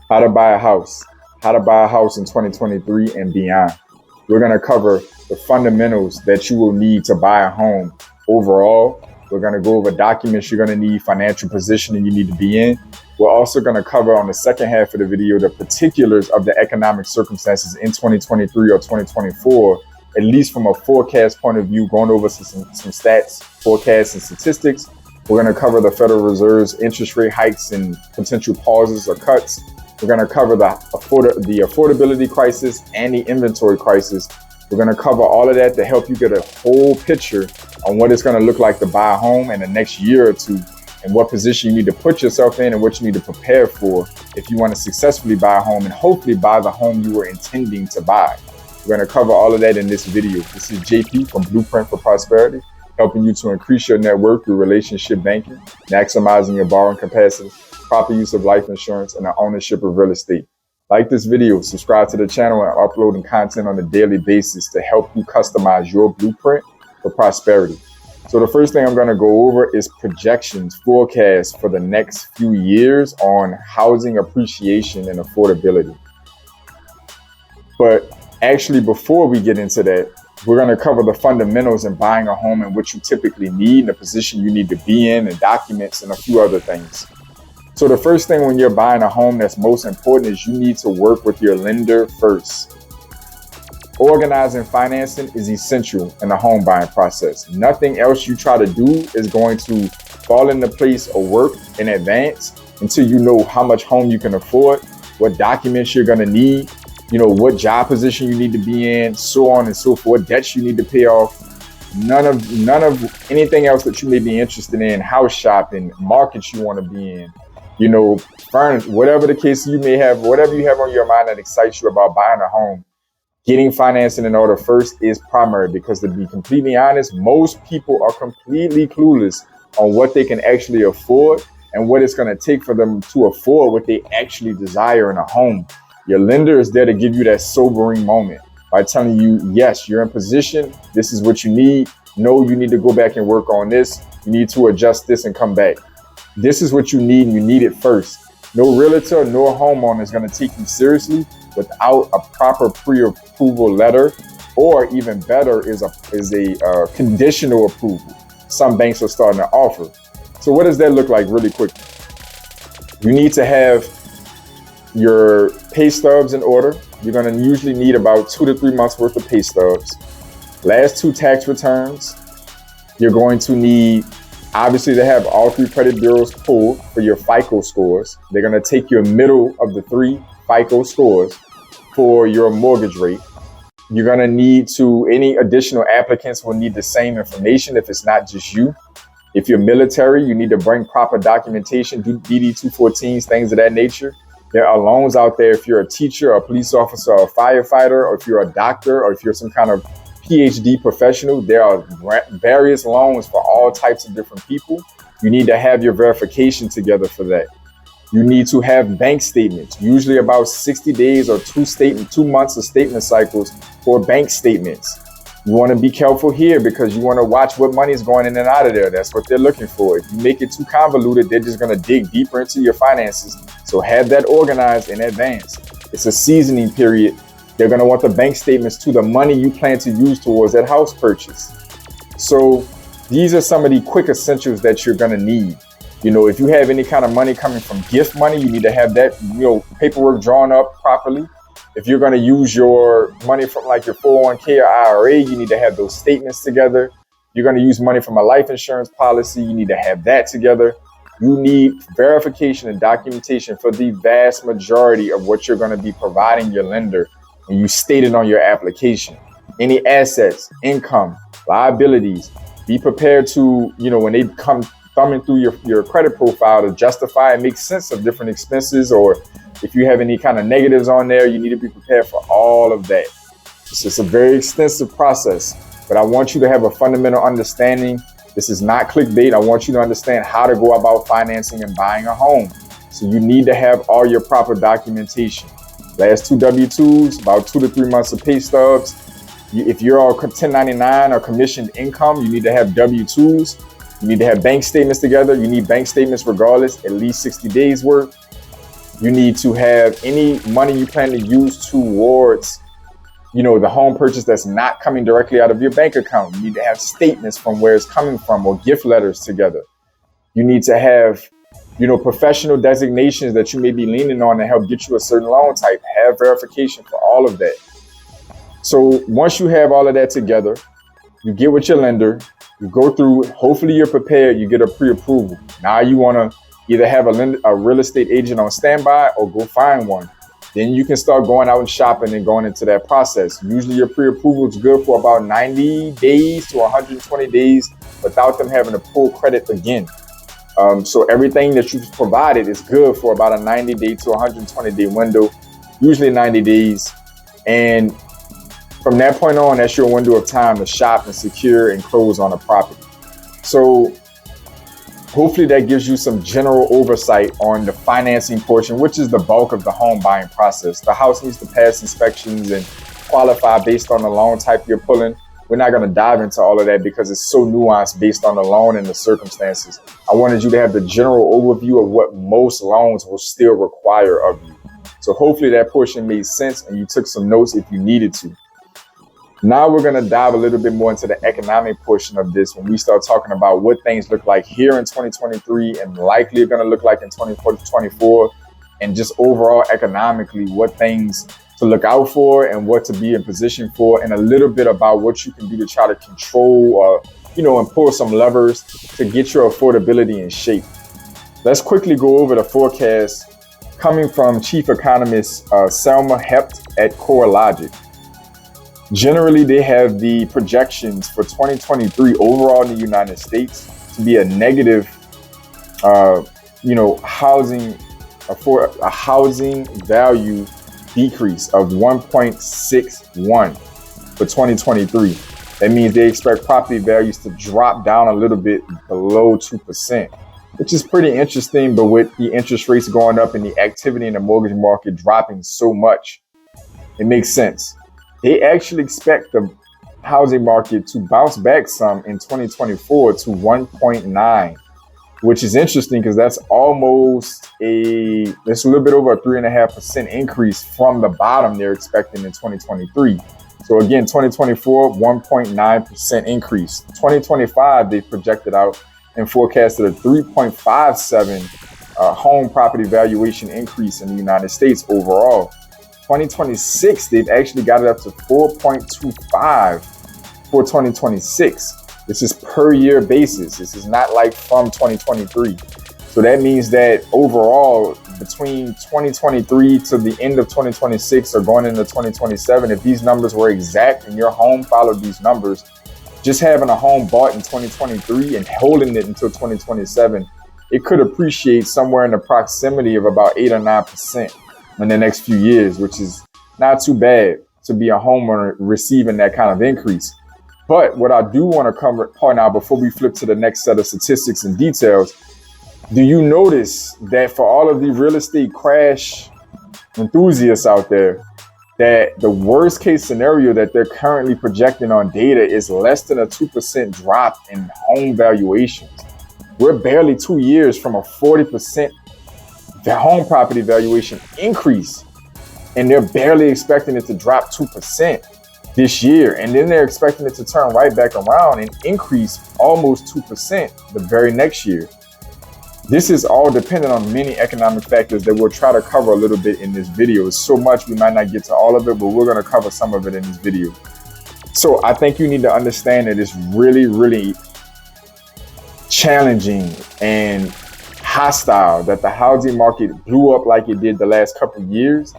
how to buy a house, how to buy a house in 2023 and beyond. We're going to cover the fundamentals that you will need to buy a home overall. We're going to go over documents you're going to need, financial position you need to be in. We're also going to cover on the second half of the video the particulars of the economic circumstances in 2023 or 2024, at least from a forecast point of view, going over some stats, forecasts, and statistics. We're going to cover the Federal Reserve's interest rate hikes and potential pauses or cuts. We're going to cover the affordability crisis and the inventory crisis. We're going to cover all of that to help you get a whole picture on what it's going to look like to buy a home in the next year or two, and what position you need to put yourself in and what you need to prepare for if you want to successfully buy a home and hopefully buy the home you were intending to buy. We're going to cover all of that in this video. This is JP from Blueprint for Prosperity, helping you to increase your net worth through relationship banking, maximizing your borrowing capacity, proper use of life insurance, and the ownership of real estate. Like this video, subscribe to the channel, and uploading content on a daily basis to help you customize your blueprint for prosperity. So the first thing I'm going to go over is projections, forecasts for the next few years on housing appreciation and affordability. But actually, before we get into that, we're going to cover the fundamentals in buying a home and what you typically need, and the position you need to be in, and documents, and a few other things. So the first thing when you're buying a home that's most important is you need to work with your lender first. Organizing financing is essential in the home buying process. Nothing else you try to do is going to fall into place or work in advance until you know how much home you can afford, what documents you're going to need, what job position you need to be in, so on and so forth, debts you need to pay off. None of anything else that you may be interested in, house shopping, markets you want to be in, furniture, whatever the case you may have, whatever you have on your mind that excites you about buying a home, getting financing in order first is primary, because to be completely honest, most people are completely clueless on what they can actually afford and what it's going to take for them to afford what they actually desire in a home. Your lender is there to give you that sobering moment by telling you, yes, you're in position. This is what you need. No, you need to go back and work on this. You need to adjust this and come back. This is what you need, and you need it first. No realtor nor homeowner is going to take you seriously without a proper pre-approval letter, or even better is a conditional approval. Some banks are starting to offer. So what does that look like really quick? You need to have your pay stubs in order. You're going to usually need about 2 to 3 months worth of pay stubs. Last 2 tax returns. You're going to need, obviously, to have all 3 credit bureaus pulled for your FICO scores. They're going to take your middle of the 3 FICO scores for your mortgage rate. You're going to need any additional applicants will need the same information if it's not just you. If you're military, you need to bring proper documentation, do DD-214s, things of that nature. There are loans out there if you're a teacher, a police officer, or a firefighter, or if you're a doctor, or if you're some kind of PhD professional. There are various loans for all types of different people. You need to have your verification together for that. You need to have bank statements, usually about 60 days or 2 months of statement cycles for bank statements. You want to be careful here because you want to watch what money is going in and out of there. That's what they're looking for. If you make it too convoluted, they're just going to dig deeper into your finances. So have that organized in advance. It's a seasoning period. They're going to want the bank statements to the money you plan to use towards that house purchase. So these are some of the quick essentials that you're going to need. If you have any kind of money coming from gift money, you need to have that, paperwork drawn up properly. If you're going to use your money from like your 401k or IRA, you need to have those statements together. You're going to use money from a life insurance policy, you need to have that together. You need verification and documentation for the vast majority of what you're going to be providing your lender, and you state it on your application. Any assets, income, liabilities. Be prepared to, when they come thumbing through your credit profile, to justify and make sense of different expenses, or if you have any kind of negatives on there, you need to be prepared for all of that. It's just a very extensive process, but I want you to have a fundamental understanding. This is not clickbait. I want you to understand how to go about financing and buying a home. So you need to have all your proper documentation. Last 2 W-2s, about 2 to 3 months of pay stubs. If you're on 1099 or commissioned income, you need to have W-2s. You need to have bank statements together. You need bank statements regardless, at least 60 days worth. You need to have any money you plan to use towards, the home purchase that's not coming directly out of your bank account. You need to have statements from where it's coming from or gift letters together. You need to have, professional designations that you may be leaning on to help get you a certain loan type. Have verification for all of that. So once you have all of that together, you get with your lender, you go through, hopefully you're prepared, you get a pre-approval. Now you want to either have a real estate agent on standby or go find one. Then you can start going out and shopping and going into that process. Usually your pre-approval is good for about 90 days to 120 days without them having to pull credit again. So everything that you've provided is good for about a 90-day to 120-day window, usually 90 days. And from that point on, that's your window of time to shop and secure and close on a property. So hopefully that gives you some general oversight on the financing portion, which is the bulk of the home buying process. The house needs to pass inspections and qualify based on the loan type you're pulling. We're not going to dive into all of that because it's so nuanced based on the loan and the circumstances. I wanted you to have the general overview of what most loans will still require of you. So hopefully that portion made sense and you took some notes if you needed to. Now we're going to dive a little bit more into the economic portion of this when we start talking about what things look like here in 2023 and likely are going to look like in 2024, and just overall economically what things to look out for and what to be in position for, and a little bit about what you can do to try to control or, and pull some levers to get your affordability in shape. Let's quickly go over the forecast coming from Chief Economist Selma Hept at CoreLogic. Generally, they have the projections for 2023 overall in the United States to be a negative, housing value decrease of 1.61 for 2023. That means they expect property values to drop down a little bit below 2%, which is pretty interesting. But with the interest rates going up and the activity in the mortgage market dropping so much, it makes sense. They actually expect the housing market to bounce back some in 2024 to 1.9, which is interesting because that's almost that's a little bit over a 3.5% increase from the bottom they're expecting in 2023. So again, 2024, 1.9% increase. 2025, they projected out and forecasted a 3.57 home property valuation increase in the United States overall. 2026, they've actually got it up to 4.25 for 2026. This is per year basis. This is not like from 2023. So that means that overall, between 2023 to the end of 2026 or going into 2027, if these numbers were exact and your home followed these numbers, just having a home bought in 2023 and holding it until 2027, it could appreciate somewhere in the proximity of about 8 or 9% in the next few years, which is not too bad to be a homeowner receiving that kind of increase. But what I do want to point out before we flip to the next set of statistics and details, do you notice that for all of the real estate crash enthusiasts out there, that the worst case scenario that they're currently projecting on data is less than a 2% drop in home valuations? We're barely 2 years from a 40% home property valuation increase, and they're barely expecting it to drop 2% this year. And then they're expecting it to turn right back around and increase almost 2% the very next year. This is all dependent on many economic factors that we'll try to cover a little bit in this video. It's so much we might not get to all of it, but we're going to cover some of it in this video. So I think you need to understand that it's really, really challenging and hostile that the housing market blew up like it did the last couple of years,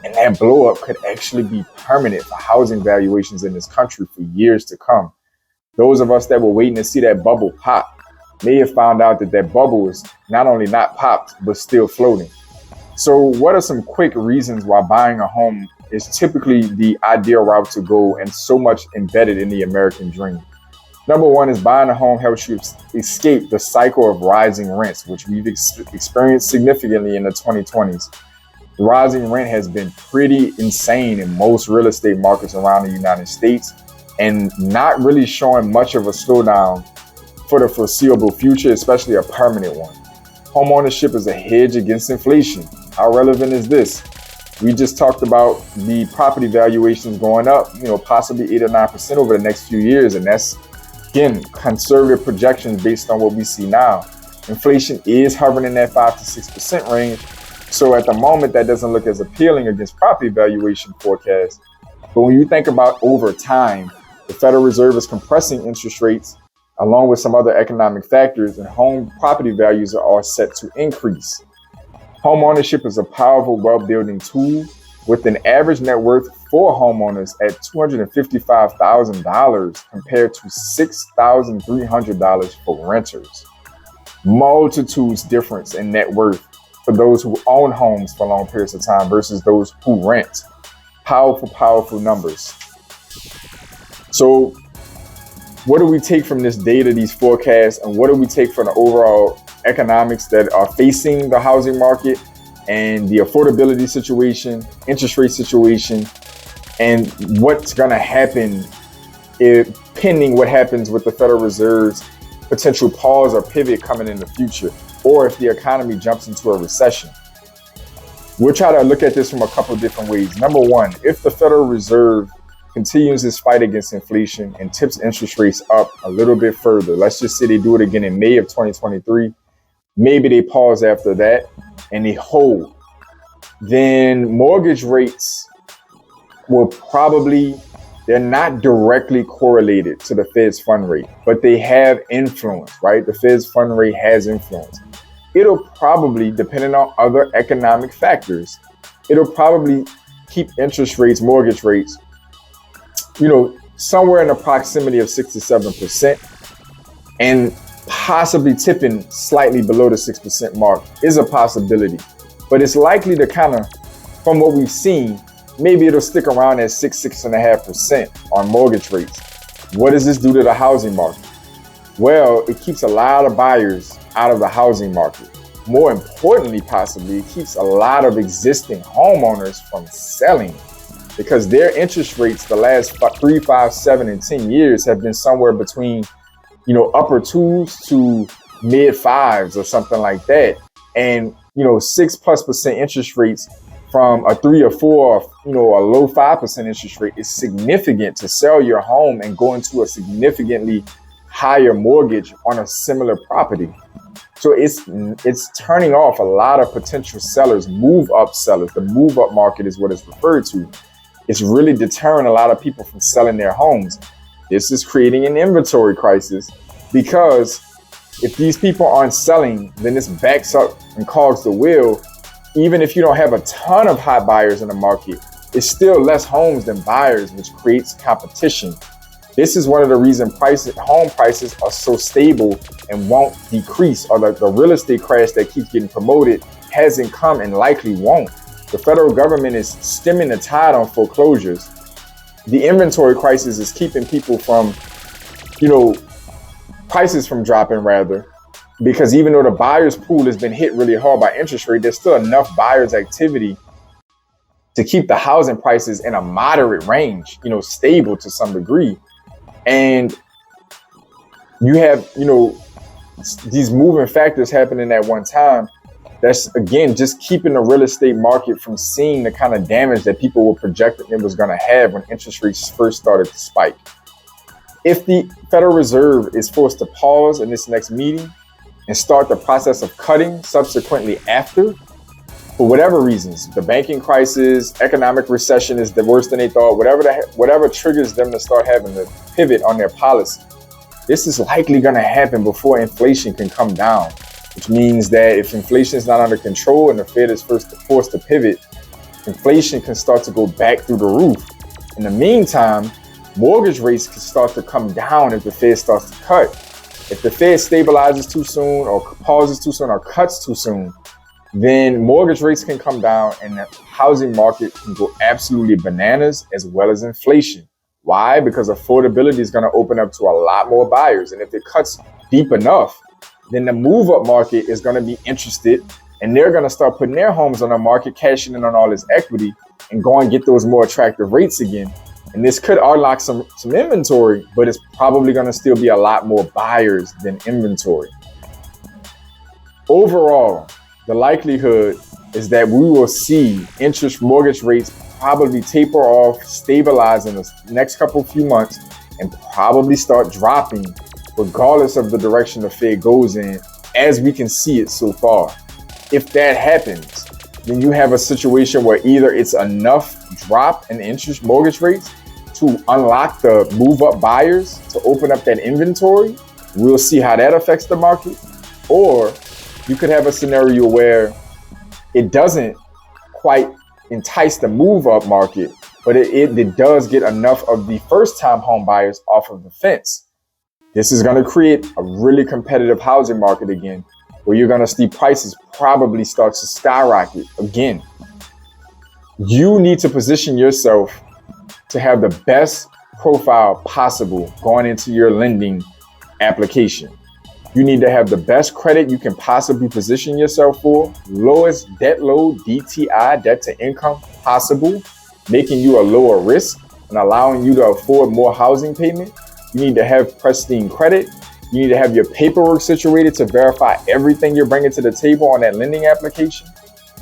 and that blow up could actually be permanent for housing valuations in this country for years to come. Those of us that were waiting to see that bubble pop may have found out that that bubble is not only not popped, but still floating. So what are some quick reasons why buying a home is typically the ideal route to go and so much embedded in the American dream? Number one is buying a home helps you escape the cycle of rising rents, which we've experienced significantly in the 2020s. Rising rent has been pretty insane in most real estate markets around the United States and not really showing much of a slowdown for the foreseeable future, especially a permanent one. Homeownership is a hedge against inflation. How relevant is this? We just talked about the property valuations going up, possibly 8 or 9% over the next few years. And that's, again, conservative projections based on what we see now. Inflation is hovering in that 5 to 6% range. So at the moment, that doesn't look as appealing against property valuation forecasts. But when you think about over time, the Federal Reserve is compressing interest rates along with some other economic factors, and home property values are all set to increase. Home ownership is a powerful wealth building tool with an average net worth for homeowners at $255,000 compared to $6,300 for renters. Multitudes difference in net worth for those who own homes for long periods of time versus those who rent. Powerful, powerful numbers. So what do we take from this data, these forecasts, and what do we take from the overall economics that are facing the housing market and the affordability situation, interest rate situation, and what's going to happen pending what happens with the Federal Reserve's potential pause or pivot coming in the future, or if the economy jumps into a recession? We'll try to look at this from a couple different ways. Number one, if the Federal Reserve continues its fight against inflation and tips interest rates up a little bit further, let's just say they do it again in May of 2023, maybe they pause after that and they hold, then mortgage rates will probably, they're not directly correlated to the Fed's fund rate, but they have influence, right? The Fed's fund rate has influence. It'll probably, depending on other economic factors, it'll probably keep interest rates, mortgage rates, somewhere in the proximity of 6 to 7%, and possibly tipping slightly below the 6% mark is a possibility. But it's likely to kind of, from what we've seen, maybe it'll stick around at 6.5% on mortgage rates. What does this do to the housing market? Well, it keeps a lot of buyers out of the housing market. More importantly, possibly, it keeps a lot of existing homeowners from selling, because their interest rates the last 3, 5, 7, and 10 years have been somewhere between, upper 2s to mid 5s or something like that. And, 6+% interest rates from a 3 or 4, a low 5% interest rate is significant to sell your home and go into a significantly higher mortgage on a similar property. So it's turning off a lot of potential sellers, move-up sellers. The move-up market is what it's referred to. It's really deterring a lot of people from selling their homes. This is creating an inventory crisis, because if these people aren't selling, then this backs up and clogs the wheel. Even if you don't have a ton of hot buyers in the market, it's still less homes than buyers, which creates competition. This is one of the reasons home prices are so stable and won't decrease, or the real estate crash that keeps getting promoted hasn't come and likely won't. The federal government is stemming the tide on foreclosures. The inventory crisis is keeping people from, prices from dropping rather, because even though the buyer's pool has been hit really hard by interest rate, there's still enough buyers activity to keep the housing prices in a moderate range, stable to some degree. And you have, these moving factors happening at one time. That's, again, just keeping the real estate market from seeing the kind of damage that people were projecting it was going to have when interest rates first started to spike. If the Federal Reserve is forced to pause in this next meeting and start the process of cutting subsequently after, for whatever reasons, the banking crisis, economic recession is the worse than they thought, whatever triggers them to start having to pivot on their policy, this is likely going to happen before inflation can come down, which means that if inflation is not under control and the Fed is forced to pivot, inflation can start to go back through the roof. In the meantime, mortgage rates can start to come down if the Fed starts to cut. If the Fed stabilizes too soon or pauses too soon or cuts too soon, then mortgage rates can come down and the housing market can go absolutely bananas, as well as inflation. Why? Because affordability is going to open up to a lot more buyers. And if it cuts deep enough, then the move-up market is going to be interested, and they're going to start putting their homes on the market, cashing in on all this equity and go and get those more attractive rates again. And this could unlock some inventory, but it's probably going to still be a lot more buyers than inventory. Overall, the likelihood is that we will see mortgage rates probably taper off, stabilize in the next few months, and probably start dropping regardless of the direction the Fed goes in, as we can see it so far. If that happens, then you have a situation where either it's enough drop in mortgage rates to unlock the move-up buyers to open up that inventory. We'll see how that affects the market. Or you could have a scenario where it doesn't quite entice the move-up market, but it does get enough of the first-time home buyers off of the fence. This is going to create a really competitive housing market again, where you're going to see prices probably start to skyrocket again. You need to position yourself to have the best profile possible going into your lending application. You need to have the best credit you can possibly position yourself for, lowest debt load, DTI, debt to income possible, making you a lower risk and allowing you to afford more housing payment. You need to have pristine credit. You need to have your paperwork situated to verify everything you're bringing to the table on that lending application.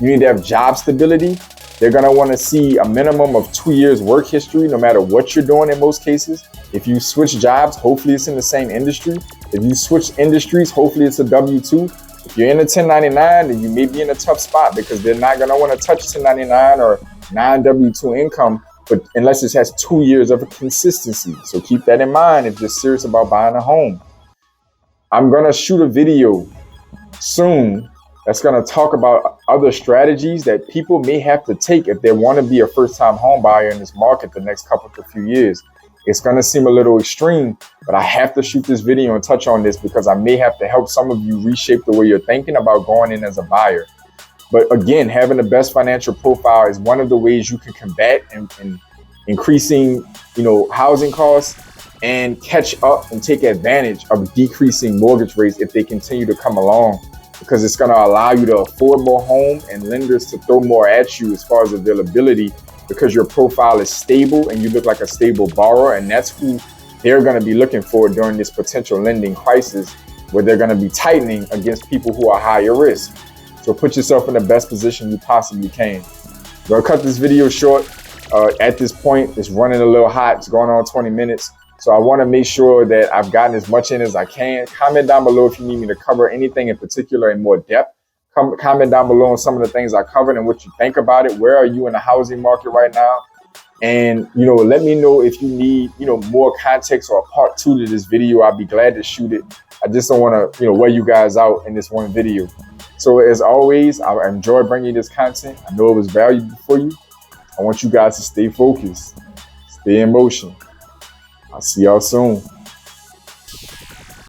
You need to have job stability. They're going to want to see a minimum of 2 years work history, no matter what you're doing in most cases. If you switch jobs, hopefully it's in the same industry. If you switch industries, hopefully it's a W-2. If you're in a 1099, then you may be in a tough spot because they're not going to want to touch 1099 or non-W-2 income, but unless it has 2 years of a consistency. So keep that in mind if you're serious about buying a home. I'm going to shoot a video soon that's going to talk about other strategies that people may have to take if they want to be a first-time home buyer in this market the next few years. It's going to seem a little extreme, but I have to shoot this video and touch on this because I may have to help some of you reshape the way you're thinking about going in as a buyer. But again, having the best financial profile is one of the ways you can combat and increasing, housing costs and catch up and take advantage of decreasing mortgage rates if they continue to come along, because it's going to allow you to afford more home and lenders to throw more at you as far as availability, because your profile is stable and you look like a stable borrower, and that's who they're going to be looking for during this potential lending crisis, where they're going to be tightening against people who are higher risk. So put yourself in the best position you possibly can. I'm going to cut this video short. At this point, it's running a little hot. It's going on 20 minutes. So I want to make sure that I've gotten as much in as I can. Comment down below if you need me to cover anything in particular in more depth. Comment down below on some of the things I covered and what you think about it. Where are you in the housing market right now? And, let me know if you need, more context or a part 2 to this video. I'll be glad to shoot it. I just don't want to, wear you guys out in this one video. So as always, I enjoy bringing you this content. I know it was valuable for you. I want you guys to stay focused, stay in motion. I'll see y'all soon.